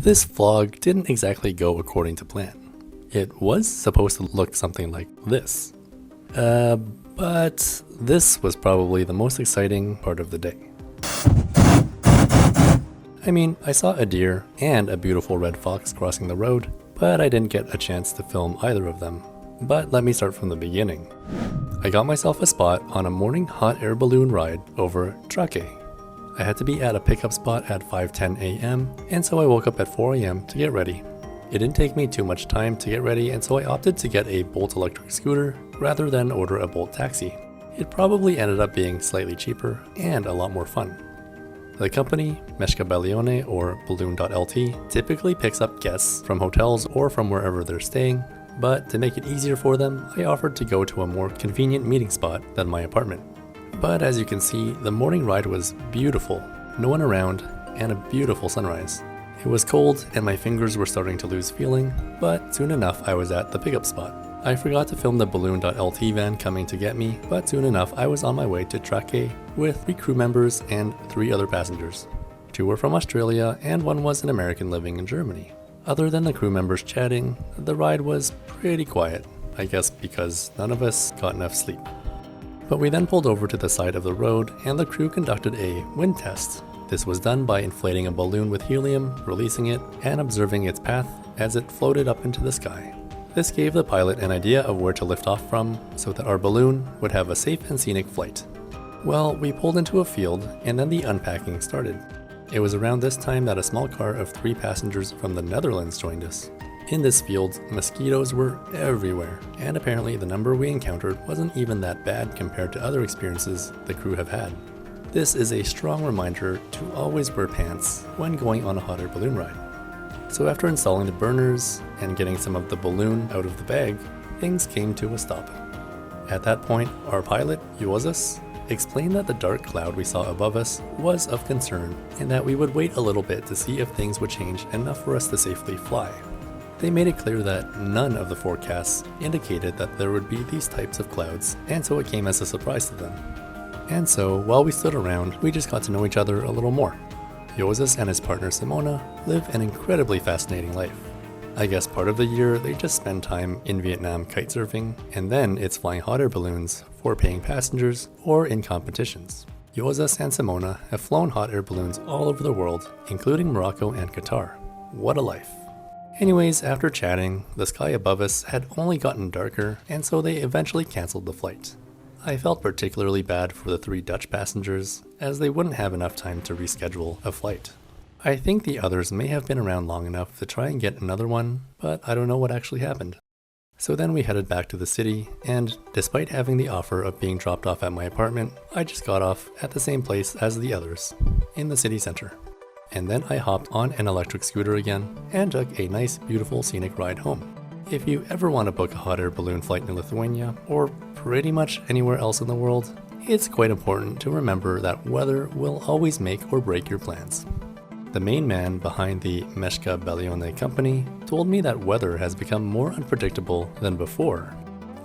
This vlog didn't exactly go according to plan. It was supposed to look something like this. But this was probably the most exciting part of the day. I mean, I saw a deer and a beautiful red fox crossing the road, but I didn't get a chance to film either of them. But let me start from the beginning. I got myself a spot on a morning hot air balloon ride over Trake. I had to be at a pickup spot at 5:10 a.m. and so I woke up at 4 a.m. to get ready. It didn't take me too much time to get ready, and so I opted to get a Bolt electric scooter rather than order a Bolt taxi. It probably ended up being slightly cheaper and a lot more fun. The company, Meshka Balione or Balloon.lt, typically picks up guests from hotels or from wherever they're staying, but to make it easier for them, I offered to go to a more convenient meeting spot than my apartment. But as you can see, the morning ride was beautiful, no one around, and a beautiful sunrise. It was cold and my fingers were starting to lose feeling, but soon enough I was at the pickup spot. I forgot to film the Balloon.lt van coming to get me, but soon enough I was on my way to Trake with 3 crew members and 3 other passengers. 2 were from Australia and 1 was an American living in Germany. Other than the crew members chatting, the ride was pretty quiet, I guess because none of us got enough sleep. But we then pulled over to the side of the road and the crew conducted a wind test. This was done by inflating a balloon with helium, releasing it, and observing its path as it floated up into the sky. This gave the pilot an idea of where to lift off from so that our balloon would have a safe and scenic flight. Well, we pulled into a field and then the unpacking started. It was around this time that a small car of 3 passengers from the Netherlands joined us. In this field, mosquitoes were everywhere, and apparently the number we encountered wasn't even that bad compared to other experiences the crew have had. This is a strong reminder to always wear pants when going on a hot air balloon ride. So after installing the burners and getting some of the balloon out of the bag, things came to a stop. At that point, our pilot, Juozas, explained that the dark cloud we saw above us was of concern and that we would wait a little bit to see if things would change enough for us to safely fly. They made it clear that none of the forecasts indicated that there would be these types of clouds, and so it came as a surprise to them. And so, while we stood around, we just got to know each other a little more. Juozas and his partner Simona live an incredibly fascinating life. I guess part of the year they just spend time in Vietnam kitesurfing, and then it's flying hot air balloons for paying passengers or in competitions. Juozas and Simona have flown hot air balloons all over the world, including Morocco and Qatar. What a life. Anyways, after chatting, the sky above us had only gotten darker, and so they eventually cancelled the flight. I felt particularly bad for the 3 Dutch passengers, as they wouldn't have enough time to reschedule a flight. I think the others may have been around long enough to try and get another one, but I don't know what actually happened. So then we headed back to the city, and despite having the offer of being dropped off at my apartment, I just got off at the same place as the others, in the city center. And then I hopped on an electric scooter again and took a nice, beautiful, scenic ride home. If you ever want to book a hot air balloon flight in Lithuania, or pretty much anywhere else in the world, it's quite important to remember that weather will always make or break your plans. The main man behind the Meshka Balione company told me that weather has become more unpredictable than before.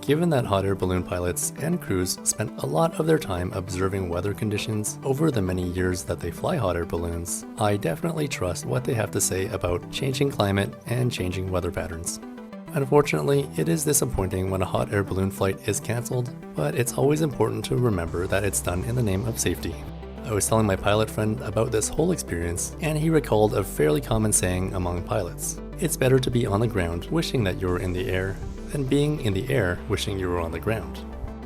Given that hot air balloon pilots and crews spent a lot of their time observing weather conditions over the many years that they fly hot air balloons, I definitely trust what they have to say about changing climate and changing weather patterns. Unfortunately, it is disappointing when a hot air balloon flight is cancelled, but it's always important to remember that it's done in the name of safety. I was telling my pilot friend about this whole experience, and he recalled a fairly common saying among pilots. It's better to be on the ground wishing that you were in the air than being in the air wishing you were on the ground.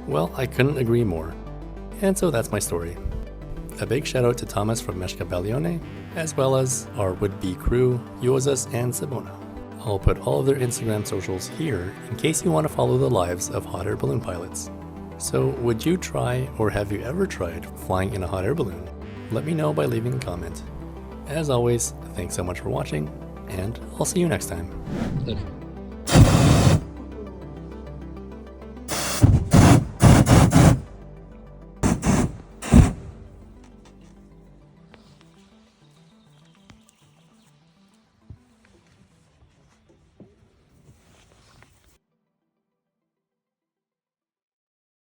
Well, I couldn't agree more. And so that's my story. A big shout out to Thomas from Meshka Balione, as well as our would-be crew, Juozas and Simona. I'll put all of their Instagram socials here in case you want to follow the lives of hot air balloon pilots. So would you try, or have you ever tried, flying in a hot air balloon? Let me know by leaving a comment. As always, thanks so much for watching, and I'll see you next time.